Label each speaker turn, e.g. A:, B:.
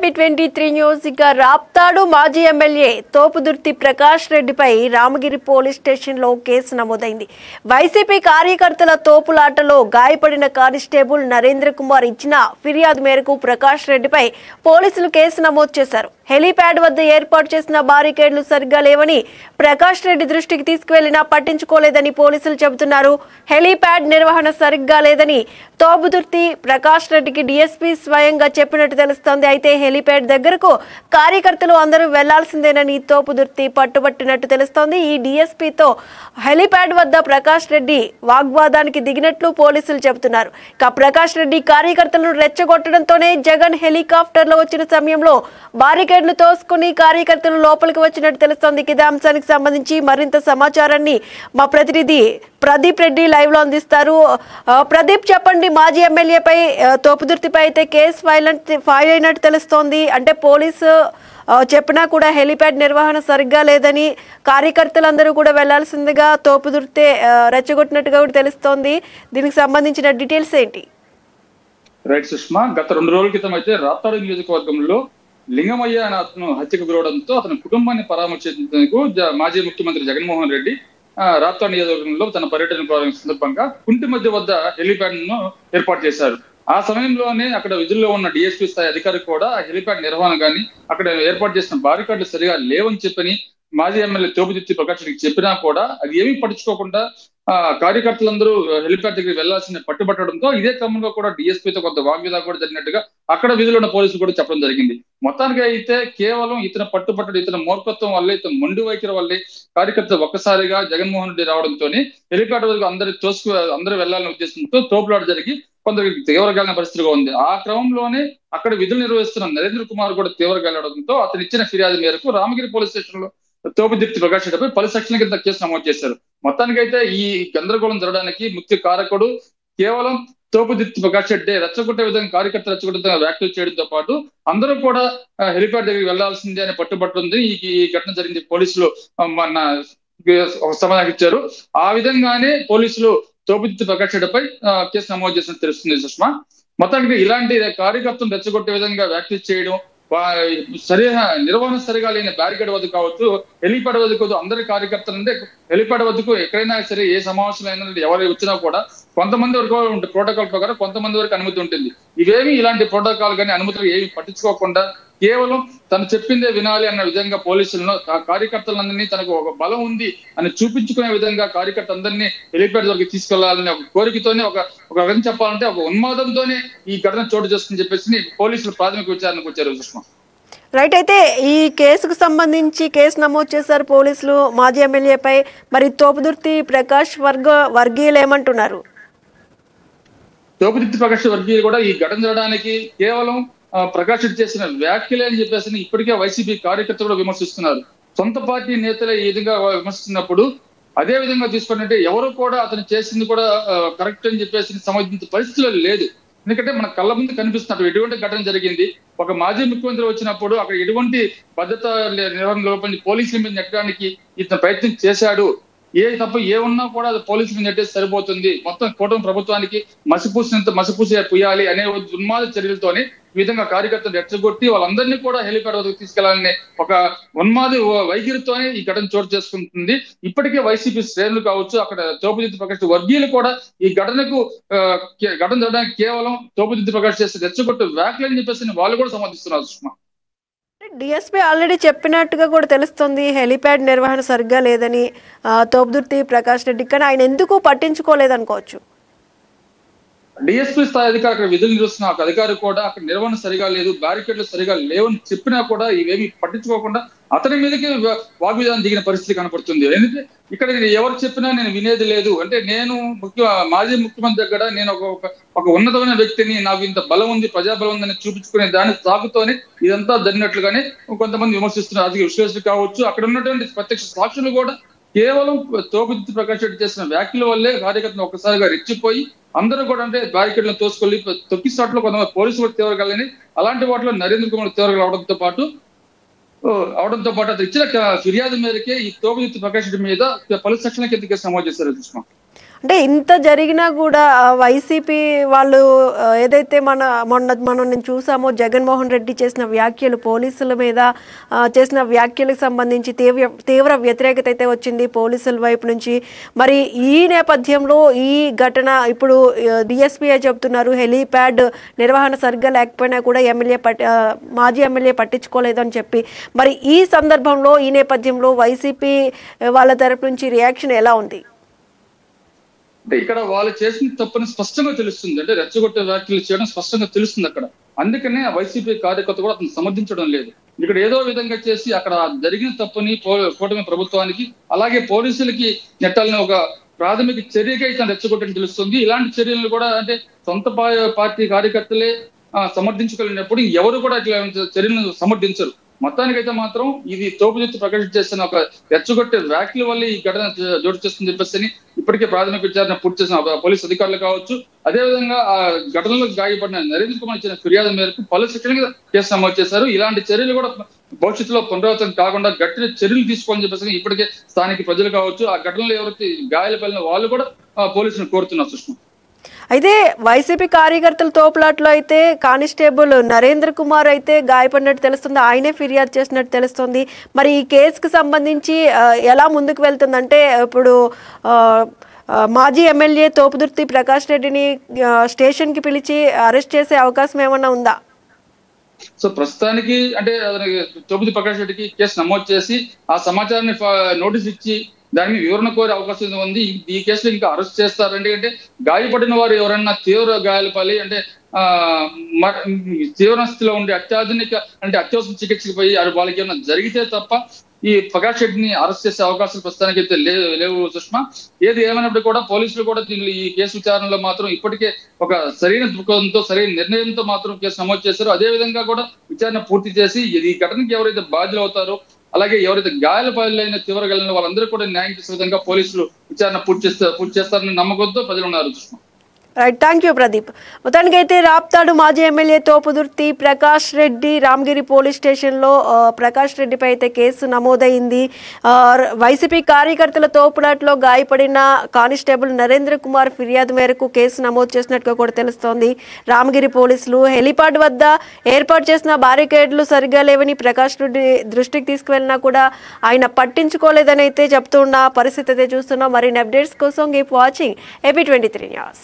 A: ఏపీ23 news ఇక రాప్తాడు మాజీ MLA Thopudurthi Prakash రెడ్డిపై రామగిరి పోలీస్ స్టేషన్లో కేసు నమోదైంది. వైసీపీ కార్యకర్తల తోపులాటలో గాయపడిన కానిస్టేబుల్ నరేంద్ర కుమార్ ఇచ్చిన ఫిర్యాదు మేరకు ప్రకాష్ రెడ్డిపై పోలీసులు కేసు నమోదు చేశారు. హెలీప్యాడ్ వద్ద ఏర్పాటు చేసిన బారికేడ్లు సరిగ్గా లేవని ప్రకాష్ రెడ్డి దృష్టికి తీసుకువెళ్లినా పట్టించుకోలేదని పోలీసులు చెబుతున్నారు. హెలీప్యాడ్ నిర్వహణ సరిగ్గా లేదని తోపుదుర్తి ప్రకాష్ రెడ్డికి డీఎస్పీ స్వయంగా చెప్పినట్టు తెలుస్తోంది. అయితే హెలీప్యాడ్ దగ్గరకు కార్యకర్తలు అందరూ వెళ్లాల్సిందేనని తోపుదుర్తి పట్టుబట్టినట్టు తెలుస్తోంది. ఈ డీఎస్పీతో హెలీప్యాడ్ వద్ద ప్రకాష్ రెడ్డి వాగ్వాదానికి దిగినట్లు పోలీసులు చెబుతున్నారు. ఇక ప్రకాష్ రెడ్డి కార్యకర్తలను రెచ్చగొట్టడంతోనే జగన్ హెలికాప్టర్లో వచ్చిన సమయంలో బారికేడ్లు తోసుకుని కార్యకర్తలు లోపలికి వచ్చినట్టు తెలుస్తోంది. ఇదే అంశానికి సంబంధించి మరింత సమాచారాన్ని మా ప్రతినిధి ప్రదీప్ రెడ్డి లైవ్ లో అందిస్తారు. ప్రదీప్, చెప్పండి, మాజీ ఎమ్మెల్యేపై తోపుదుర్తిపై అయితే కేసు ఫైల్ అయినట్టు తెలుస్తోంది. అంటే పోలీసు చెప్పినా కూడా హెలీప్యాడ్ నిర్వహణ సరిగ్గా లేదని కార్యకర్తలందరూ కూడా వెళ్లాల్సిందిగా తోపుదుర్తి రెచ్చగొట్టినట్టుగా కూడా తెలుస్తోంది. దీనికి సంబంధించిన డీటెయిల్స్ ఏంటి?
B: రైట్ సుష్మా, గత 2 రోజుల క్రితం అయితే రాప్తాడు నియోజకవర్గంలో లింగమయ్య అనే అతను హత్యకు గురవడంతో అతని కుటుంబాన్ని పరామర్శించేందుకు మాజీ ముఖ్యమంత్రి జగన్మోహన్ రెడ్డి రాప్తాడు నియోజకవర్గంలో తన పర్యటన ప్రారంభ సందర్భంగా కుంటి మధ్య వద్ద హెలీప్యాడ్ ను ఏర్పాటు చేశారు. ఆ సమయంలోనే అక్కడ విధుల్లో ఉన్న డిఎస్పీ స్థాయి అధికారి కూడా హెలీప్యాడ్ నిర్వహణ కానీ అక్కడ ఏర్పాటు చేసిన బారికాడ్లు సరిగా లేవని చెప్పని మాజీ ఎమ్మెల్యే తోపుదుర్తి ప్రకాష్ రెడ్డికి చెప్పినా కూడా అది ఏమీ పట్టించుకోకుండా కార్యకర్తలందరూ హెలిప్యాడ్ దగ్గరికి వెళ్లాల్సిన పట్టుబట్టడంతో ఇదే క్రమంలో కూడా డిఎస్పీతో కొంత వాగ్వివాదం కూడా జరిగినట్టుగా అక్కడ విధులు ఉన్న పోలీసులు కూడా చెప్పడం జరిగింది. మొత్తానికి అయితే కేవలం ఇతను పట్టుబట్టడం, ఇతని మూర్ఖత్వం వల్లే, ఇతను మొండి వైఖరి వల్లే కార్యకర్తలు ఒక్కసారిగా జగన్మోహన్ రెడ్డి రావడంతో హెలిప్యాడ్ వరకు అందరూ వెళ్లాలనే ఉద్దేశంతో తోపులాట జరిగి కొందరికి తీవ్రగాలిన పరిస్థితిగా ఉంది. ఆ క్రమంలోనే అక్కడ విధులు నిర్వహిస్తున్న నరేంద్ర కుమార్ కూడా తీవ్రగాలడంతో అతను ఇచ్చిన ఫిర్యాదు మేరకు రామగిరి పోలీస్ స్టేషన్ లో తోపుదుర్తి ప్రకాష్ రెడ్డిపై 10 సెక్షన్ల కింద కేసు నమోదు చేశారు. మొత్తానికైతే ఈ గందరగోళం జరగడానికి ముఖ్య కారకుడు కేవలం తోపుదుర్తి ప్రకాష్ రెడ్డి రెచ్చగొట్టే విధంగా కార్యకర్తలు రెచ్చగొట్టే వ్యాఖ్యలు చేయడంతో పాటు అందరూ కూడా హెలిప్యాడ్ దగ్గరికి వెళ్లాల్సిందే అని పట్టుబట్టుంది. ఈ ఘటన జరిగింది. పోలీసులు మన సమాధానం ఇచ్చారు. ఆ విధంగానే పోలీసులు తోపుదుర్తి ప్రకాష్ రెడ్డిపై కేసు నమోదు చేసినట్టు తెలుస్తుంది సుష్మా. మొత్తానికి ఇలాంటి కార్యకర్తలు రెచ్చగొట్టే విధంగా వ్యాఖ్యలు చేయడం, నిర్వహణ సరిగా లేని బ్యారికేడ్ వద్ద కావచ్చు, హెలిప్యాడ్ వద్దకు అందరి కార్యకర్తలు అంటే హెలిప్యాడ్ వద్దకు ఎక్కడైనా సరే ఏ సమావేశం అయినా ఎవరు వచ్చినా కూడా కొంతమంది వరకు ప్రోటోకాల్ ప్రకారం కొంతమంది వరకు అనుమతి ఉంటుంది. ఇవేమి ఇలాంటి ప్రోటోకాల్ కానీ అనుమతులు ఏమి పట్టించుకోకుండా కేవలం తను చెప్పిందే వినాలి అన్న విధంగా పోలీసులను కార్యకర్తలందరినీ తనకు ఒక బలం ఉంది అని చూపించుకునే విధంగా కార్యకర్తలందరినీ హెలిప్యాడ్ వరకు తీసుకెళ్లాలని ఒక కోరికతోనే ఒక విధంగా చెప్పాలంటే ఒక ఉన్మాదంతోనే ఈ ఘటన చోటు చేస్తుందని చెప్పేసి పోలీసులు ప్రాథమిక విచారణకు వచ్చారు సుష్మా.
A: రైట్, అయితే ఈ కేసుకు సంబంధించి కేసు నమోదు చేశారు పోలీసులు మాజీ ఎమ్మెల్యేపై. మరి తోపుదుర్తి ప్రకాష్ వర్గీయులు ఏమంటున్నారు?
B: తోపుదుర్తి ప్రకాష్ వర్గీయులు కూడా ఈ ఘటన జరగడానికి కేవలం ప్రకాష్ రెడ్డి చేసిన వ్యాఖ్యలే అని చెప్పేసి ఇప్పటికే వైసీపీ కార్యకర్తలు కూడా విమర్శిస్తున్నారు. సొంత పార్టీ నేతలే ఈ విధంగా విమర్శిస్తున్నప్పుడు అదే విధంగా తీసుకున్నట్టే ఎవరు కూడా అతను చేసింది కూడా కరెక్ట్ అని చెప్పేసి సమర్థించే పరిస్థితులు లేదు. ఎందుకంటే మన కళ్ళ ముందు కనిపిస్తున్నట్టు ఎటువంటి ఘటన జరిగింది. ఒక మాజీ ముఖ్యమంత్రి వచ్చినప్పుడు అక్కడ ఎటువంటి భద్రత నిర్వహణ లోపల పోలీసుల మీద నెట్టడానికి ఇతను ప్రయత్నం చేశాడు. ఏ తప్పు ఏమున్నా కూడా అది పోలీసుల మీద నెట్టేసి సరిపోతుంది, మొత్తం కూటమి ప్రభుత్వానికి మసిపూసి పుయ్యాలి అనే ఉన్మాద చర్యలతోనే ఈ విధంగా కార్యకర్తలు రెచ్చగొట్టి వాళ్ళందరినీ కూడా హెలిప్యాడ్ వద్దకు తీసుకెళ్లాలనే ఒక ఉన్మాద వైఖరితోనే ఈ ఘటన చోటు చేసుకుంటుంది. ఇప్పటికే వైసీపీ శ్రేణులు కావచ్చు, అక్కడ తోపుదుర్తి ప్రకాష్ వర్గీయులు కూడా ఈ ఘటన జరగడానికి కేవలం తోపుదుర్తి ప్రకాష్ చేసి రెచ్చగొట్టు వ్యాఖ్యలని చెప్పేసి వాళ్ళు కూడా సమర్థిస్తున్నారు సుష్మా.
A: డిఎస్పీ ఆల్రెడీ చెప్పినట్టుగా కూడా తెలుస్తుంది హెలిప్యాడ్ నిర్వహణ సరిగ్గా లేదని తోపుదుర్తి ప్రకాష్ రెడ్డి, కానీ ఆయన ఎందుకు పట్టించుకోలేదనుకోవచ్చు.
B: డిఎస్పీ స్థాయి అధికారి అక్కడ విధులు నిర్వహిస్తున్న ఒక అధికారి కూడా అక్కడ నిర్వహణ సరిగా లేదు, బ్యారికేడ్లు సరిగా లేవని చెప్పినా కూడా ఇవేమి పట్టించుకోకుండా అతని మీదకి వాగ్వివాదం దిగిన పరిస్థితి కనపడుతుంది. ఎందుకంటే ఇక్కడ ఎవరు చెప్పినా నేను వినేది లేదు అంటే నేను మాజీ ముఖ్యమంత్రి దగ్గర నేను ఒక ఉన్నతమైన వ్యక్తిని, నాకు ఇంత బలం ఉంది, ప్రజాబలం ఉందని చూపించుకునే దాని సాగుతోనే ఇదంతా జరిగినట్లుగానే కొంతమంది విమర్శిస్తున్న రాజకీయ విశ్లేషకులు కావచ్చు, అక్కడ ఉన్నటువంటి ప్రత్యక్ష సాక్షులు కూడా కేవలం తోపుదుర్తి ప్రకాష్ రెడ్డి చేసిన వ్యాఖ్యల వల్లే కార్యకర్తలు ఒక్కసారిగా రెచ్చిపోయి అందరూ కూడా అంటే బ్యారికేడ్లను తోసుకొని తొక్కిసాట్లో కొంతమంది పోలీసులు కూడా తీవ్రగాలని అలాంటి వాటిలో నరేంద్ర కుమార్ తీవ్రగా అవడంతో పాటు అతను ఇచ్చిన ఫిర్యాదు మేరకే ఈ తోపుదుర్తి ప్రకాష్ రెడ్డి మీద 10 సెక్షన్ల కింద కేసు నమోదు చేశారు.
A: అంటే ఇంత జరిగినా కూడా వైసీపీ వాళ్ళు ఏదైతే మనం నేను చూసామో జగన్మోహన్ రెడ్డి చేసిన వ్యాఖ్యలు పోలీసుల మీద చేసిన వ్యాఖ్యలకు సంబంధించి తీవ్ర వ్యతిరేకత అయితే వచ్చింది పోలీసుల వైపు నుంచి. మరి ఈ నేపథ్యంలో ఈ ఘటన ఇప్పుడు డిఎస్పీఐ చెప్తున్నారు హెలీప్యాడ్ నిర్వహణ సరిగ్గా లేకపోయినా కూడా మాజీ ఎమ్మెల్యే పట్టించుకోలేదు అని చెప్పి. మరి ఈ సందర్భంలో ఈ నేపథ్యంలో వైసీపీ వాళ్ళ తరపు నుంచి రియాక్షన్ ఎలా ఉంది?
B: అంటే ఇక్కడ వాళ్ళు చేసిన తప్పని స్పష్టంగా తెలుస్తుంది, అంటే రెచ్చగొట్టే వ్యాఖ్యలు చేయడం స్పష్టంగా తెలుస్తుంది అక్కడ. అందుకనే వైసీపీ కార్యకర్త కూడా అతను సమర్థించడం లేదు. ఇక్కడ ఏదో విధంగా చేసి అక్కడ జరిగిన తప్పని కూటమి ప్రభుత్వానికి అలాగే పోలీసులకి నెట్టాలని ఒక ప్రాథమిక చర్యగా ఇతను రెచ్చగొట్టని తెలుస్తుంది. ఇలాంటి చర్యలను కూడా అంటే సొంత పార్టీ కార్యకర్తలే సమర్థించుకోలేనప్పుడు ఎవరు కూడా ఇట్లా చర్యలను సమర్థించరు. మొత్తానికైతే మాత్రం ఇది తోపుదుర్తి ప్రకాష్ చేసిన ఒక రెచ్చగొట్టే వ్యాఖ్యల వల్ల ఈ ఘటన జోడు చేస్తుందని చెప్పేసి ఇప్పటికే ప్రాథమిక విచారణ పూర్తి చేసిన పోలీసు అధికారులు కావచ్చు, అదేవిధంగా ఆ ఘటనలో గాయపడిన నరేంద్ర కుమార్ ఇచ్చిన ఫిర్యాదు మేరకు పలు సెక్షన్లుగా కేసు నమోదు చేశారు. ఇలాంటి చర్యలు కూడా భవిష్యత్తులో పునరావృతం కాకుండా గట్టిన చర్యలు తీసుకోవాలని చెప్పేసి ఇప్పటికే స్థానిక ప్రజలు కావచ్చు, ఆ ఘటనలో ఎవరైతే గాయాలపడిన వాళ్ళు కూడా పోలీసులను కోరుతున్నారు. సుష్మా,
A: అయితే వైసీపీ కార్యకర్తల తోపులాట్లో అయితే కానిస్టేబుల్ నరేంద్ర కుమార్ అయితే గాయపడినట్టు తెలుస్తుంది, ఆయనే ఫిర్యాదు చేసినట్టు తెలుస్తుంది. మరి ఈ కేసుకు సంబంధించి ఎలా ముందుకు వెళ్తుందంటే ఇప్పుడు మాజీ ఎమ్మెల్యే తోపుదుర్తి ప్రకాష్ రెడ్డిని స్టేషన్కి పిలిచి అరెస్ట్ చేసే అవకాశం ఏమన్నా ఉందా?
B: సో ప్రస్తుతానికి అంటే తోపుదుర్తి ప్రకాష్ రెడ్డికి కేసు నమోదు చేసి ఆ సమాచారాన్ని నోటీస్ ఇచ్చి దానికి వివరణ కోరే అవకాశం ఉంది. ఈ కేసులో ఇంకా అరెస్ట్ చేస్తారు. ఎందుకంటే గాయపడిన వారు ఎవరన్నా తీవ్ర గాయాలపాలి అంటే తీవ్ర స్థితిలో ఉండే అత్యవసర చికిత్సకు పోయి వాళ్ళకి ఏమైనా జరిగితే తప్ప ఈ ప్రకాష్ రెడ్డిని అరెస్ట్ చేసే అవకాశాలు ప్రస్తుతానికి అయితే లేవు సుష్మా. ఏది ఏమైనప్పుడు కూడా పోలీసులు కూడా ఈ కేసు విచారణలో మాత్రం ఇప్పటికే ఒక సరైన దృక్పథంతో సరైన నిర్ణయంతో మాత్రం కేసు నమోదు చేశారు. అదే విధంగా కూడా విచారణ పూర్తి చేసి ఈ ఘటనకి ఎవరైతే బాధ్యులు అవుతారో అలాగే ఎవరైతే గాయాల పాలైన తీవ్రగాలైన వాళ్ళందరూ కూడా న్యాయం చేసే విధంగా పోలీసులు విచారణ పూర్తి చేస్తారని నమ్మకంతో ప్రజలు ఉన్నారు. Sushma,
A: right, thank you Pradeep. మొత్తానికైతే రాప్తాడు మాజీ ఎమ్మెల్యే తోపుదుర్తి ప్రకాష్ రెడ్డి రామగిరి పోలీస్ స్టేషన్లో ప్రకాష్ రెడ్డిపై అయితే కేసు నమోదైంది. వైసీపీ కార్యకర్తల తోపులాట్లో గాయపడిన కానిస్టేబుల్ నరేంద్ర కుమార్ ఫిర్యాదు మేరకు కేసు నమోదు చేసినట్టుగా కూడా తెలుస్తోంది. రామగిరి పోలీసులు హెలిపాడ్ వద్ద ఏర్పాటు చేసిన బారికేడ్లు సరిగా లేవని ప్రకాష్ రెడ్డి దృష్టికి తీసుకువెళ్ళినా కూడా ఆయన పట్టించుకోలేదని అయితే చెప్తున్న పరిస్థితి అయితే చూస్తున్నాం. మరిన్ని అప్డేట్స్ కోసం కీప్ వాచింగ్ AP23 న్యూస్.